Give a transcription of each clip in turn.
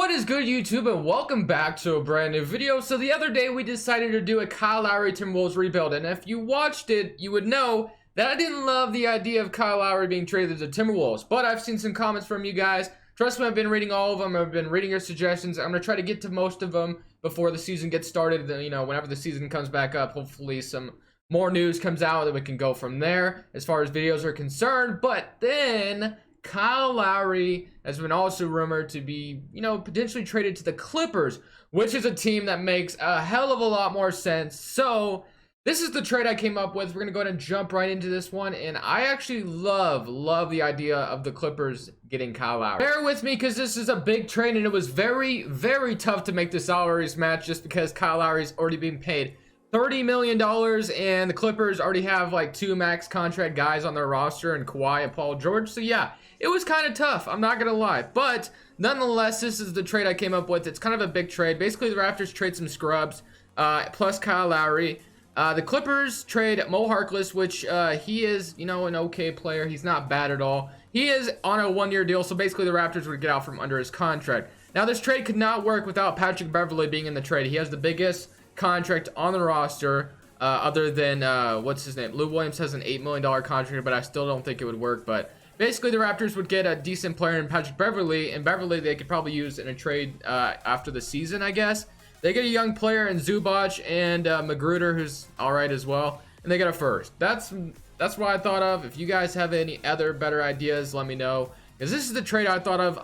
What is good, YouTube, and welcome back to a brand new video. So the other day we decided to do a Kyle Lowry Timberwolves rebuild, and if you watched it, you would know that I didn't love the idea of Kyle Lowry being traded to Timberwolves. But I've seen some comments from you guys. Trust me, I've been reading all of them. I've been reading your suggestions. I'm gonna try to get to most of them before the season gets started. You know, whenever the season comes back up, hopefully some more news comes out that we can go from there as far as videos are concerned. But then Kyle Lowry has been also rumored to be, potentially traded to the Clippers, which is a team that makes a hell of a lot more sense. So this is the trade I came up with. We're going to go ahead and jump right into this one. And I actually love the idea of the Clippers getting Kyle Lowry. Bear with me because this is a big trade, and it was very, very tough to make the salaries match just because Kyle Lowry's already being paid $30 million, and the Clippers already have like two max contract guys on their roster in Kawhi and Paul George. So yeah, it was kind of tough, I'm not gonna lie, but nonetheless, this is the trade I came up with. It's kind of a big trade. Basically, the Raptors trade some scrubs plus Kyle Lowry. The Clippers trade Mo Harkless, which he is, an okay player. He's not bad at all. He is on a one-year deal, so basically the Raptors would get out from under his contract. Now, this trade could not work without Patrick Beverley being in the trade. He has the biggest contract on the roster, other than what's his name, Lou Williams has an $8 million contract, but I still don't think it would work. But basically the Raptors would get a decent player in Patrick Beverley, and Beverley they could probably use in a trade after the season, I guess. They get a young player in Zubac and Magruder, who's all right as well, and they get a first. That's what I thought of. If you guys have any other better ideas, let me know, because this is the trade I thought of.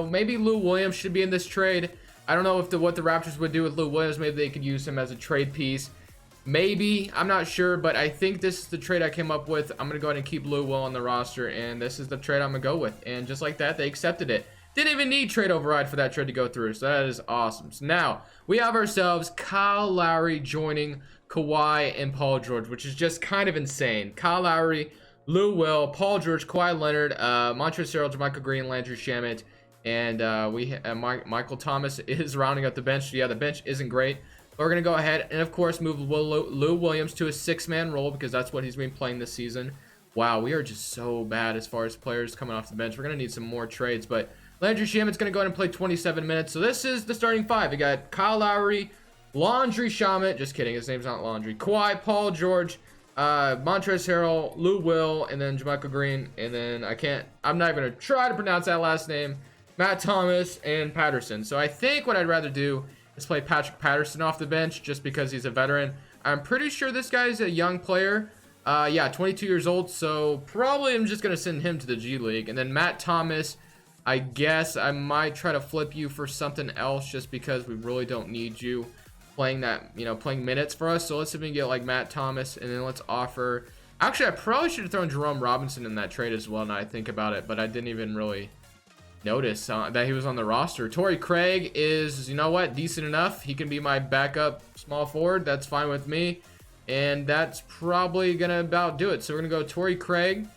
Maybe Lou Williams should be in this trade. I don't know if what the Raptors would do with Lou Williams. Maybe they could use him as a trade piece. Maybe. I'm not sure, but I think this is the trade I came up with. I'm going to go ahead and keep Lou Will on the roster, and this is the trade I'm going to go with. And just like that, they accepted it. Didn't even need trade override for that trade to go through, so that is awesome. So now, we have ourselves Kyle Lowry joining Kawhi and Paul George, which is just kind of insane. Kyle Lowry, Lou Will, Paul George, Kawhi Leonard, Montrezl Harrell, JaMychal Green, Landry Shamet, and Michael Thomas is rounding up the bench. Yeah, the bench isn't great, but we're gonna go ahead and of course move Lou Williams to a six-man role because that's what he's been playing this season. Wow, we are just so bad as far as players coming off the bench. We're gonna need some more trades, but Landry Shamet's gonna go ahead and play 27 minutes. So this is the starting five. We got Kyle Lowry, Landry Shamet, just kidding, his name's not Laundry, Kawhi, Paul George, Montrezl Harrell, Lou Will, and then JaMychal Green, and then I'm not even gonna try to pronounce that last name, Matt Thomas, and Patterson. So I think what I'd rather do is play Patrick Patterson off the bench just because he's a veteran. I'm pretty sure this guy's a young player. Yeah, 22 years old, so probably I'm just going to send him to the G League. And then Matt Thomas, I guess I might try to flip you for something else just because we really don't need you playing that, playing minutes for us. So let's see if we can get like Matt Thomas, and then let's offer... Actually, I probably should have thrown Jerome Robinson in that trade as well now I think about it, but I didn't even really notice that he was on the roster. Torrey Craig is, decent enough. He can be my backup small forward. That's fine with me. And that's probably going to about do it. So we're going to go Torrey Craig.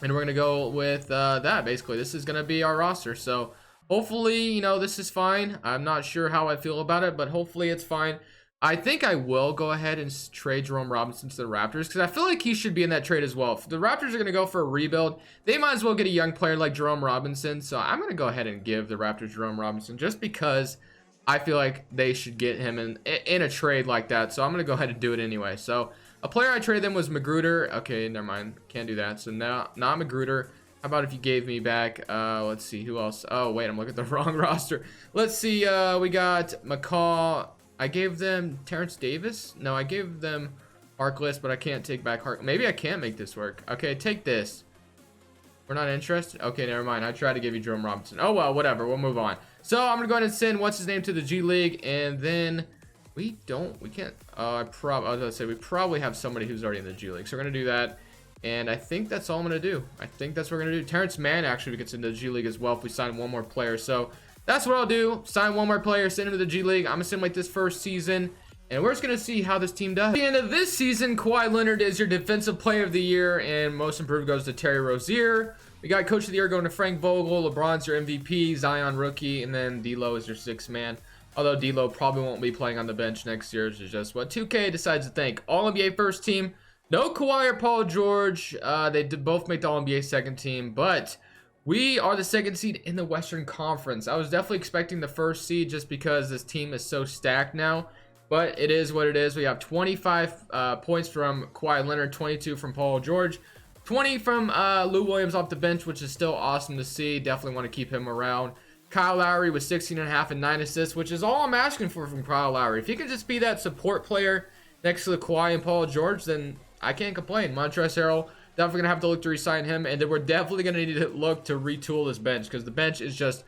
And we're going to go with that, basically. This is going to be our roster. So hopefully, this is fine. I'm not sure how I feel about it, but hopefully it's fine. I think I will go ahead and trade Jerome Robinson to the Raptors because I feel like he should be in that trade as well. If the Raptors are going to go for a rebuild, they might as well get a young player like Jerome Robinson. So I'm going to go ahead and give the Raptors Jerome Robinson just because I feel like they should get him in a trade like that. So I'm going to go ahead and do it anyway. So a player I traded them was Magruder. Okay, never mind. Can't do that. So now, not Magruder. How about if you gave me back, let's see, who else? Oh, wait, I'm looking at the wrong roster. Let's see, we got McCall. I gave them Terrence Davis. No, I gave them Harkless, but I can't take back Maybe I can make this work. Okay, take this. We're not interested? Okay, never mind. I tried to give you Jerome Robinson. Oh, well, whatever. We'll move on. So I'm going to go ahead and send what's his name to the G League, and then we can't. I was going to say we probably have somebody who's already in the G League. So we're going to do that, and I think that's all I'm going to do. I think that's what we're going to do. Terrence Mann actually gets into the G League as well if we sign one more player. So that's what I'll do. Sign one more player, send him to the G League. I'm going to send like this first season, and we're just going to see how this team does. At the end of this season, Kawhi Leonard is your defensive player of the year, and most improved goes to Terry Rozier. We got coach of the year going to Frank Vogel. LeBron's your MVP, Zion rookie, and then D'Lo is your sixth man. Although D'Lo probably won't be playing on the bench next year, which is just what 2K decides to think. All NBA first team. No Kawhi or Paul George. They did both make the All NBA second team, but We are the second seed in the Western Conference. I was definitely expecting the first seed just because this team is so stacked now. But it is what it is. We have 25 points from Kawhi Leonard, 22 from Paul George, 20 from Lou Williams off the bench, which is still awesome to see. Definitely want to keep him around. Kyle Lowry with 16.5 and 9 assists, which is all I'm asking for from Kyle Lowry. If he can just be that support player next to the Kawhi and Paul George, then I can't complain. Montrezl Harrell, definitely going to have to look to re-sign him. And then we're definitely going to need to look to retool this bench because the bench is just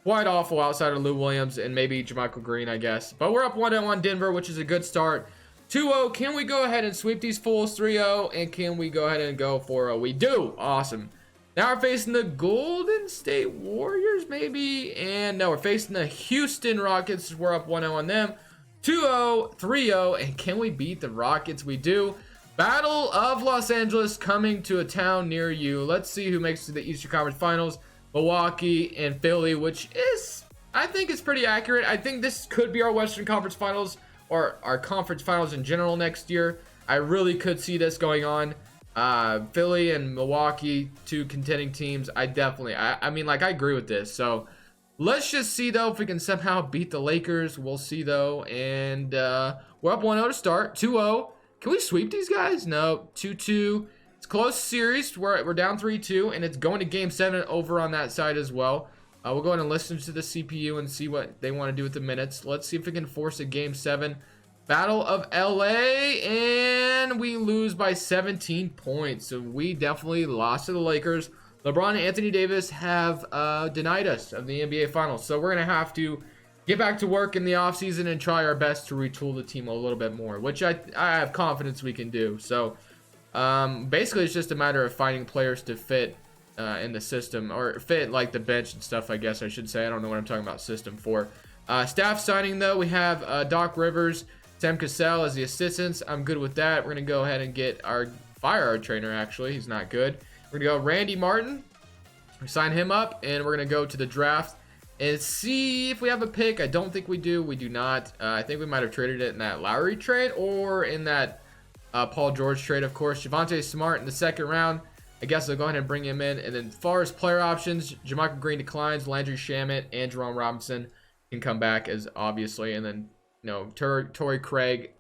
quite awful outside of Lou Williams and maybe JaMychal Green, I guess. But we're up 1-0 on Denver, which is a good start. 2-0. Can we go ahead and sweep these fools? 3-0. And can we go ahead and go 4-0? We do. Awesome. Now we're facing the Golden State Warriors, maybe. And no, we're facing the Houston Rockets. We're up 1-0 on them. 2-0, 3-0. And can we beat the Rockets? We do. Battle of Los Angeles coming to a town near you. Let's see who makes it to the Eastern Conference Finals. Milwaukee and Philly, which is, I think, is pretty accurate. I think this could be our Western Conference Finals or our conference finals in general next year. I really could see this going on. Philly and Milwaukee, two contending teams. I mean, like, I agree with this. So let's just see, though, if we can somehow beat the Lakers. We'll see, though. And we're up 1-0 to start. 2-0. Can we sweep these guys? No. 2-2. It's a close series. We're down 3-2, and it's going to Game 7 over on that side as well. We'll go ahead and listen to the CPU and see what they want to do with the minutes. Let's see if we can force a Game 7. Battle of LA, and we lose by 17 points. So we definitely lost to the Lakers. LeBron and Anthony Davis have denied us of the NBA Finals. So we're going to have to get back to work in the offseason and try our best to retool the team a little bit more, which I have confidence we can do. So basically it's just a matter of finding players to fit in the system, or fit like the bench and stuff, I guess I should say. I don't know what I'm talking about system for. Staff signing, though, we have Doc Rivers, Sam Cassell as the assistants. I'm good with that. We're going to go ahead and get fire our trainer, actually. He's not good. We're going to go Randy Martin. We sign him up, and we're going to go to the draft and see if we have a pick. I don't think we do. We do not. I think we might have traded it in that Lowry trade or in that Paul George trade, of course. Javonte Smart in the second round. I guess I'll go ahead and bring him in. And then as far as player options, JaMychal Green declines. Landry Shamet and Jerome Robinson can come back as obviously. And then, you know, Torrey Craig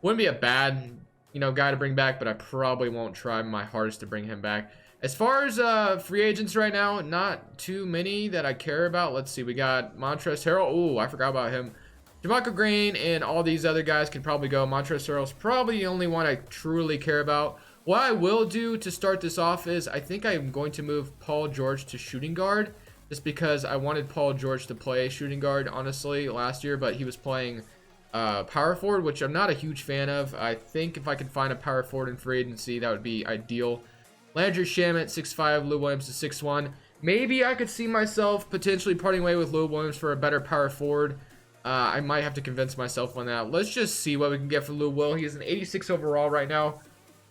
wouldn't be a bad, you know, guy to bring back, but I probably won't try my hardest to bring him back. As far as free agents right now, not too many that I care about. Let's see. We got Montrezl Harrell. Oh, I forgot about him. JaMychal Green and all these other guys can probably go. Montrezl Harrell's probably the only one I truly care about. What I will do to start this off is I think I'm going to move Paul George to shooting guard, just because I wanted Paul George to play shooting guard, honestly, last year, but he was playing power forward, which I'm not a huge fan of. I think if I could find a power forward in free agency, that would be ideal. Landry Shamet, 6'5", Lou Williams is 6'1". Maybe I could see myself potentially parting way with Lou Williams for a better power forward. I might have to convince myself on that. Let's just see what we can get for Lou Will. He is an 86 overall right now.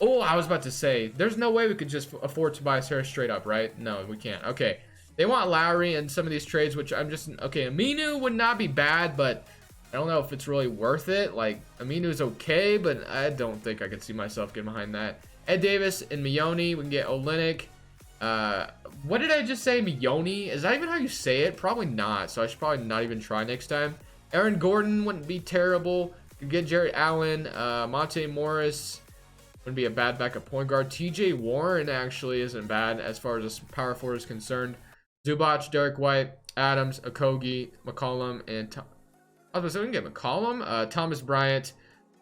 Oh, I was about to say, there's no way we could just afford Tobias Harris straight up, right? No, we can't. Okay. They want Lowry and some of these trades, which I'm just... Okay, Aminu would not be bad, but I don't know if it's really worth it. Like, Aminu's okay, but I don't think I could see myself getting behind that. Ed Davis and Mioni. We can get Olynyk. What did I just say? Mioni? Is that even how you say it? Probably not, so I should probably not even try next time. Aaron Gordon wouldn't be terrible. You could get Jarrett Allen. Monte Morris wouldn't be a bad backup point guard. TJ Warren actually isn't bad as far as a power forward is concerned. Zubac, Derek White, Adams, Okogie, McCollum, and I was going to say we can get McCollum, Thomas Bryant.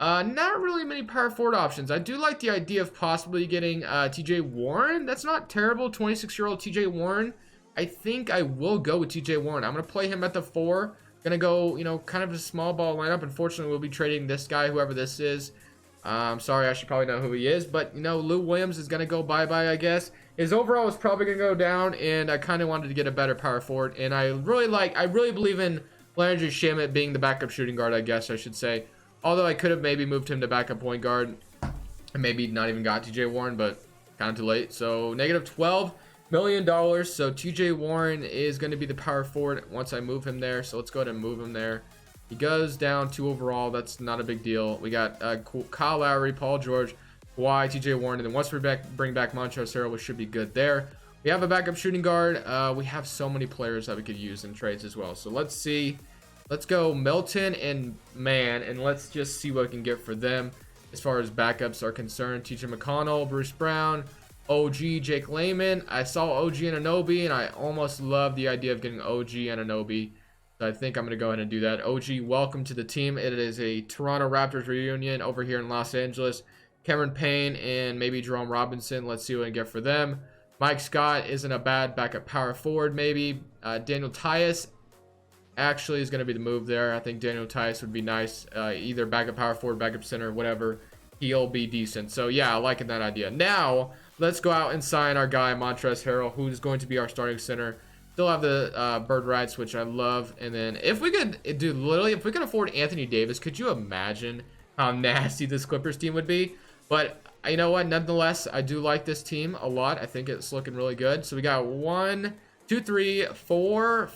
Not really many power forward options. I do like the idea of possibly getting TJ Warren. That's not terrible. 26-year-old TJ Warren. I think I will go with TJ Warren. I'm going to play him at the 4. Going to go, you know, kind of a small ball lineup. Unfortunately, we'll be trading this guy, whoever this is. I'm sorry, I should probably know who he is. But, you know, Lou Williams is going to go bye-bye, I guess. His overall is probably going to go down, and I kind of wanted to get a better power forward. And I really believe in Landry Shamet being the backup shooting guard, I guess I should say. Although I could have maybe moved him to backup point guard and maybe not even got TJ Warren, but kind of too late. So negative $12 million. So TJ Warren is going to be the power forward once I move him there. So let's go ahead and move him there. He goes down 2 overall. That's not a big deal. We got Kyle Lowry, Paul George, Kawhi, TJ Warren. And then once we bring back Montrezl Harrell, we should be good there. We have a backup shooting guard. We have so many players that we could use in trades as well. So let's see. Let's go Milton and Mann, and let's just see what we can get for them as far as backups are concerned. TJ McConnell, Bruce Brown, OG, Jake Layman. I saw OG Anunoby, and I almost love the idea of getting OG Anunoby. So I think I'm going to go ahead and do that. OG, welcome to the team. It is a Toronto Raptors reunion over here in Los Angeles. Cameron Payne and maybe Jerome Robinson. Let's see what we can get for them. Mike Scott isn't a bad backup power forward, maybe. Daniel Tyus actually is going to be the move there. I think Daniel Tyus would be nice. Either backup power forward, backup center, whatever. He'll be decent. So, yeah, I like that idea. Now, let's go out and sign our guy, Montrezl Harrell, who's going to be our starting center. Still have the bird rights, which I love. And then if we could, dude, literally, if we could afford Anthony Davis, could you imagine how nasty this Clippers team would be? But you know what? Nonetheless, I do like this team a lot. I think it's looking really good. So we got 1, 2, 3, 4,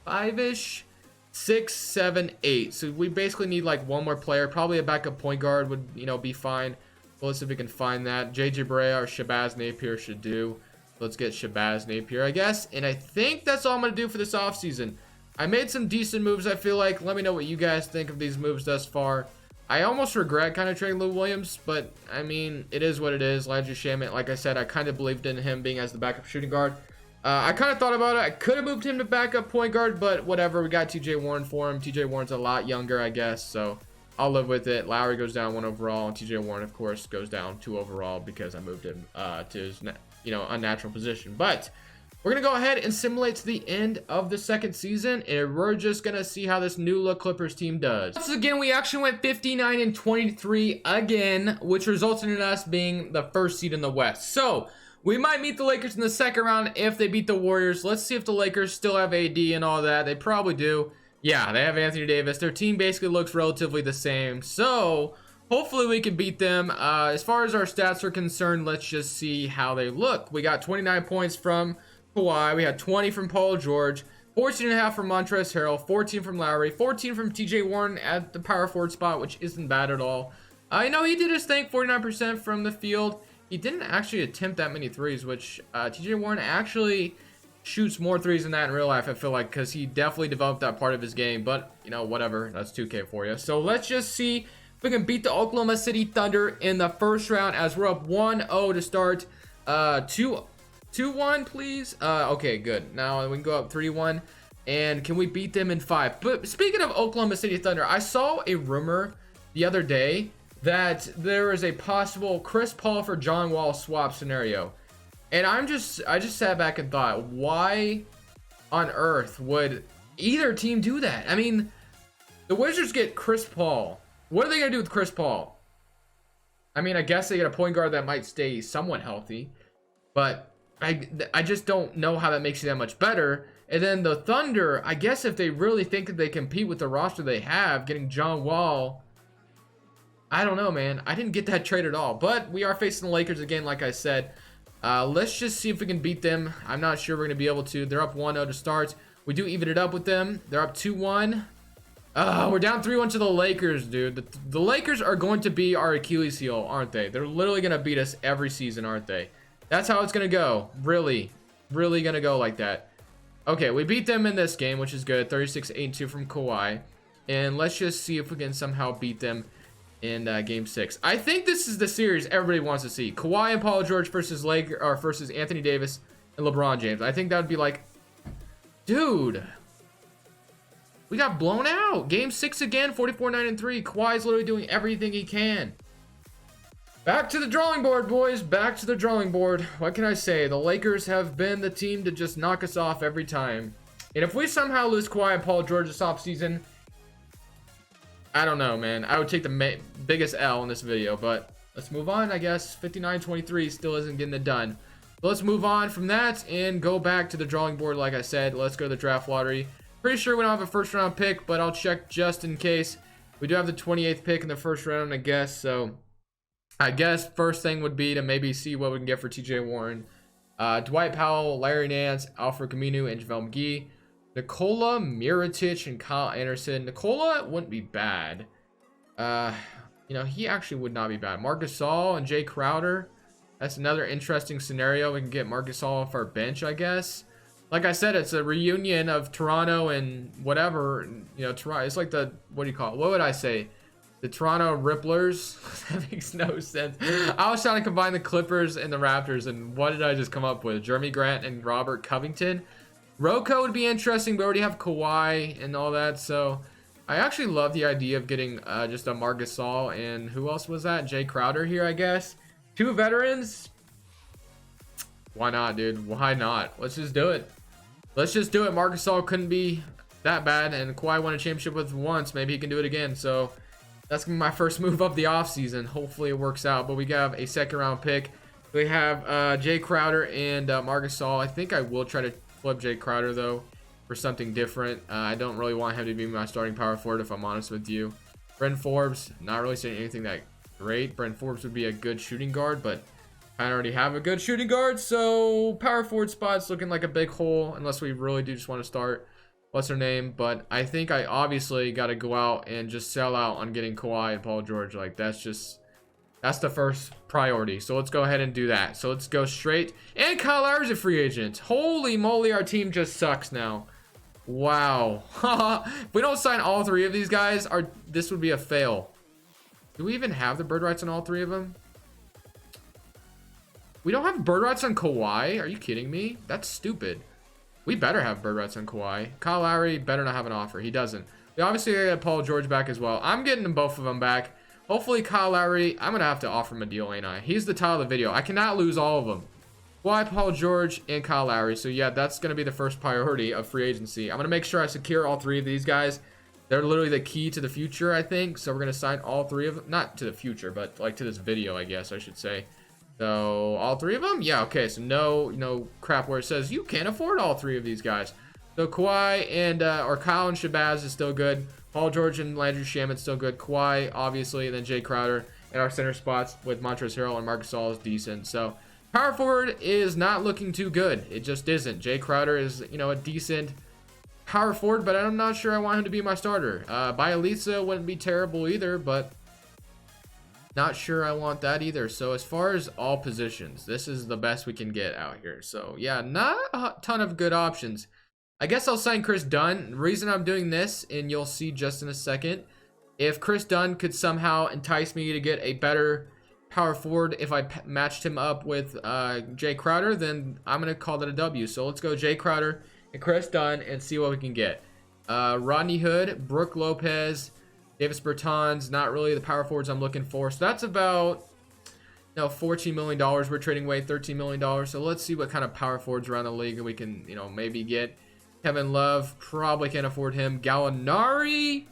5-ish. 6, 7, 8. So we basically need like one more player. Probably a backup point guard would, you know, be fine. So let's see if we can find that. JJ Barea or Shabazz Napier should do. Let's get Shabazz Napier, I guess. And I think that's all I'm going to do for this offseason. I made some decent moves, I feel like. Let me know what you guys think of these moves thus far. I almost regret kind of trading Lou Williams, but I mean, it is what it is. Elijah Shamet, like I said, I kind of believed in him being as the backup shooting guard. I kind of thought about it. I could have moved him to backup point guard, but whatever. We got TJ Warren for him. TJ Warren's a lot younger, I guess, so I'll live with it. Lowry goes down 1 overall, and TJ Warren, of course, goes down 2 overall because I moved him to his, unnatural position. But we're going to go ahead and simulate to the end of the second season, and we're just going to see how this new look Clippers team does. Once again, we actually went 59-23 again, which resulted in us being the first seed in the West. So we might meet the Lakers in the second round if they beat the Warriors. Let's see if the Lakers still have AD and all that. They probably do. Yeah, they have Anthony Davis. Their team basically looks relatively the same. So hopefully we can beat them. As far as our stats are concerned, let's just see how they look. We got 29 points from Kawhi. We had 20 from Paul George. 14.5 from Montrezl Harrell. 14 from Lowry. 14 from TJ Warren at the power forward spot, which isn't bad at all. He did his thing, 49% from the field. He didn't actually attempt that many threes, which TJ Warren actually shoots more threes than that in real life, I feel like, because he definitely developed that part of his game. But, whatever. That's 2K for you. So let's just see if we can beat the Oklahoma City Thunder in the first round as we're up 1-0 to start. 2-1, please. Okay, good. Now we can go up 3-1. And can we beat them in 5? But speaking of Oklahoma City Thunder, I saw a rumor the other day that there is a possible Chris Paul for John Wall swap scenario. And I just sat back and thought, why on earth would either team do that? I mean, the Wizards get Chris Paul. What are they going to do with Chris Paul? I mean, I guess they get a point guard that might stay somewhat healthy. But I just don't know how that makes you that much better. And then the Thunder, I guess if they really think that they compete with the roster they have, getting John Wall, I don't know, man. I didn't get that trade at all. But we are facing the Lakers again, like I said. Let's just see if we can beat them. I'm not sure we're going to be able to. They're up 1-0 to start. We do even it up with them. They're up 2-1. We're down 3-1 to the Lakers, dude. The Lakers are going to be our Achilles heel, aren't they? They're literally going to beat us every season, aren't they? That's how it's going to go. Really going to go like that. Okay, we beat them in this game, which is good. 36-82 from Kawhi. And let's just see if we can somehow beat them in Game 6. I think this is the series everybody wants to see. Kawhi and Paul George versus Anthony Davis and LeBron James. I think that would be like, dude, we got blown out. Game 6 again, 44-9-3. Kawhi's literally doing everything he can. Back to the drawing board, boys. Back to the drawing board. What can I say? The Lakers have been the team to just knock us off every time. And if we somehow lose Kawhi and Paul George this offseason, I don't know, man. I would take the biggest L in this video, but let's move on, I guess. 59-23 still isn't getting it done. But let's move on from that and go back to the drawing board, like I said. Let's go to the draft lottery. Pretty sure we don't have a first-round pick, but I'll check just in case. We do have the 28th pick in the first round, I guess, so I guess first thing would be to maybe see what we can get for TJ Warren. Dwight Powell, Larry Nance, Alfred Camino, and JaVale McGee. Nikola Mirotic and Kyle Anderson. Nikola wouldn't be bad. He actually would not be bad. Marc Gasol and Jay Crowder. That's another interesting scenario. We can get Marcus Gasol off our bench, I guess. Like I said, it's a reunion of Toronto and whatever. You know, Toronto. It's like the, what do you call it? What would I say? The Toronto Ripplers. That makes no sense. I was trying to combine the Clippers and the Raptors, and what did I just come up with? Jeremy Grant and Robert Covington. Rocco would be interesting. We already have Kawhi and all that, so I actually love the idea of getting just a Marcus Gasol and who else was that? Jay Crowder here, I guess. 2 veterans. Why not, dude? Why not? Let's just do it. Let's just do it. Marcus Gasol couldn't be that bad, and Kawhi won a championship with once. Maybe he can do it again. So that's gonna be my first move of the offseason. Hopefully it works out. But we have a 2nd round pick. We have Jay Crowder and Marcus Gasol. I think I will try to flip Jay Crowder though for something different. I don't really want him to be my starting power forward, if I'm honest with you. Brent Forbes, not really saying anything that great. Brent Forbes would be a good shooting guard, but I already have a good shooting guard, so power forward spot's looking like a big hole unless we really do just want to start what's her name. But I think I obviously got to go out and just sell out on getting Kawhi and Paul George. Like, that's the first priority. So let's go ahead and do that. So let's go straight. And Kyle Lowry's a free agent. Holy moly, our team just sucks now. Wow. If we don't sign all 3 of these guys, this would be a fail. Do we even have the bird rights on all 3 of them? We don't have bird rights on Kawhi. Are you kidding me? That's stupid. We better have bird rights on Kawhi. Kyle Lowry better not have an offer. He doesn't. We obviously got Paul George back as well. I'm getting them, both of them back. Hopefully Kyle Lowry, I'm going to have to offer him a deal, ain't I? He's the title of the video. I cannot lose all of them. Kawhi, Paul George, and Kyle Lowry. So yeah, that's going to be the first priority of free agency. I'm going to make sure I secure all 3 of these guys. They're literally the key to the future, I think. So we're going to sign all 3 of them. Not to the future, but like to this video, I guess I should say. So all 3 of them? Yeah, okay. So no crap where it says you can't afford all 3 of these guys. So Kawhi and or Kyle and Shabazz is still good. Paul George and Landry Shaman's still good. Kawhi, obviously, and then Jay Crowder in our center spots with Montrezl Harrell and Marcus Gasol is decent. So power forward is not looking too good. It just isn't. Jay Crowder is, a decent power forward, but I'm not sure I want him to be my starter. Bielitsa wouldn't be terrible either, but not sure I want that either. So as far as all positions, this is the best we can get out here. So yeah, not a ton of good options. I guess I'll sign Chris Dunn. The reason I'm doing this, and you'll see just in a second, if Chris Dunn could somehow entice me to get a better power forward, if I matched him up with Jay Crowder, then I'm going to call that a W. So let's go Jay Crowder and Chris Dunn and see what we can get. Rodney Hood, Brooke Lopez, Davis Bertans, not really the power forwards I'm looking for. So that's about $14 million. We're trading away $13 million. So let's see what kind of power forwards around the league we can, maybe get. Kevin Love, probably can't afford him. Gallinari.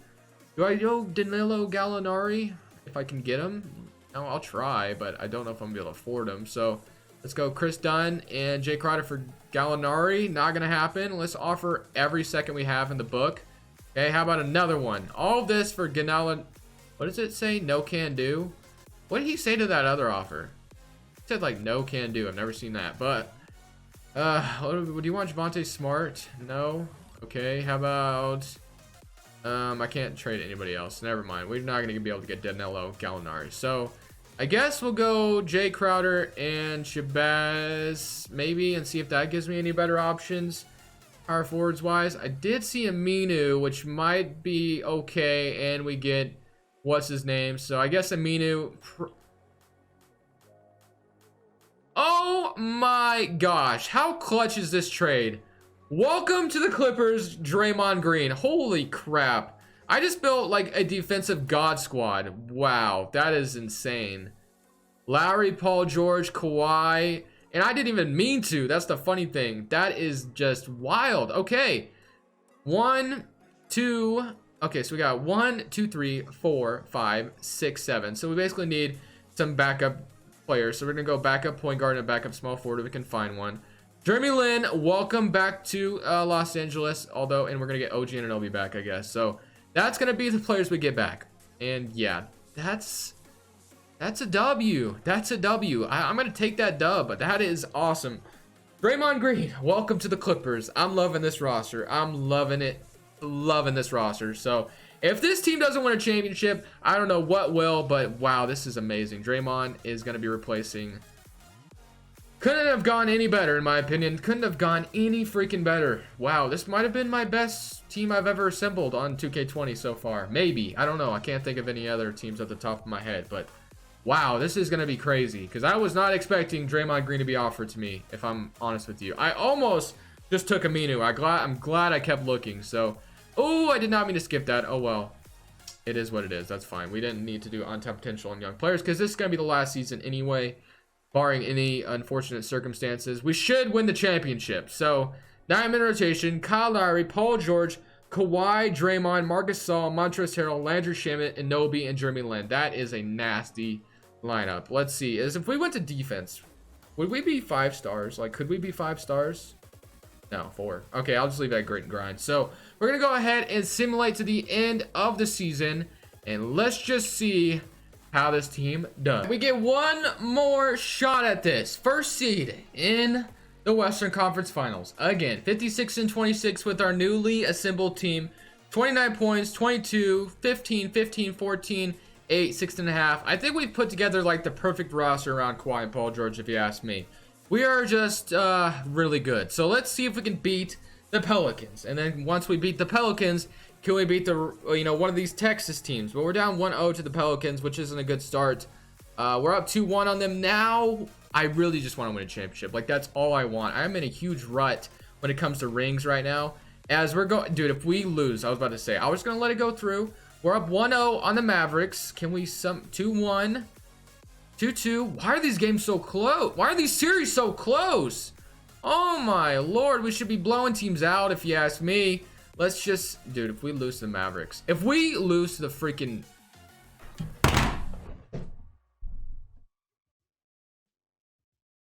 Do I know Danilo Gallinari? If I can get him? No, I'll try, but I don't know if I'm going to be able to afford him. So let's go Chris Dunn and Jay Crowder for Gallinari. Not going to happen. Let's offer every second we have in the book. Okay, how about another one? All of this for Gallinari. What does it say? No can do? What did he say to that other offer? It said like no can do. I've never seen that, but do you want Javonte Smart? No. Okay, how about I can't trade anybody else. Never mind. We're not gonna be able to get Danilo Gallinari. So I guess we'll go Jay Crowder and Shabazz maybe and see if that gives me any better options power forwards wise. I did see Aminu, which might be okay, and we get what's his name. So I guess Aminu. Oh my gosh, how clutch is this trade? Welcome to the Clippers, Draymond Green. Holy crap. I just built like a defensive god squad. Wow, that is insane. Lowry, Paul George, Kawhi, and I didn't even mean to. That's the funny thing. That is just wild. Okay, 1, 2. Okay, so we got 1, 2, 3, 4, 5, 6, 7. So we basically need some backup players. So we're gonna go backup point guard and backup small forward if we can find one. Jeremy Lin, welcome back to Los Angeles. Although, and we're gonna get OG Anunoby back, I guess. So that's gonna be the players we get back. And yeah, that's a W. That's a W. I'm gonna take that dub, but that is awesome. Draymond Green, welcome to the Clippers. I'm loving this roster. I'm loving it. Loving this roster. So if this team doesn't win a championship, I don't know what will, but wow, this is amazing. Draymond is going to be replacing Couldn't have gone any better, in my opinion. Couldn't have gone any freaking better. Wow, this might have been my best team I've ever assembled on 2K20 so far. Maybe. I don't know. I can't think of any other teams at the top of my head. But, wow, this is going to be crazy. Because I was not expecting Draymond Green to be offered to me, if I'm honest with you. I almost just took Aminu. I'm glad I kept looking. So, oh, I did not mean to skip that. Oh, well. It is what it is. That's fine. We didn't need to do untapped potential on young players because this is going to be the last season anyway. Barring any unfortunate circumstances, we should win the championship. So, 9-man rotation: Kyle Lowry, Paul George, Kawhi, Draymond, Marcus Gasol, Montrezl Harrell, Landry Shamet, Anunoby, and Jeremy Lin. That is a nasty lineup. Let's see. If we went to defense, would we be 5 stars? Like, could we be 5 stars? No, 4. Okay, I'll just leave that grit and grind. So, we're going to go ahead and simulate to the end of the season. And let's just see how this team does. We get one more shot at this. First seed in the Western Conference Finals. Again, 56-26 with our newly assembled team. 29 points, 22, 15, 15, 14, 8, 6.5. I think we've put together like the perfect roster around Kawhi and Paul George, if you ask me. We are just really good. So let's see if we can beat the Pelicans. And then once we beat the Pelicans, can we beat the, one of these Texas teams? But we're down 1-0 to the Pelicans, which isn't a good start. We're up 2-1 on them now. I really just want to win a championship. Like, that's all I want. I'm in a huge rut when it comes to rings right now. As we're going, dude, if we lose, I was about to say, I was going to let it go through. We're up 1-0 on the Mavericks. Can we 2-1, 2-2? Why are these games so close? Why are these series so close? Oh my Lord, we should be blowing teams out if you ask me. Let's just, dude, if we lose to the Mavericks, if we lose to the freaking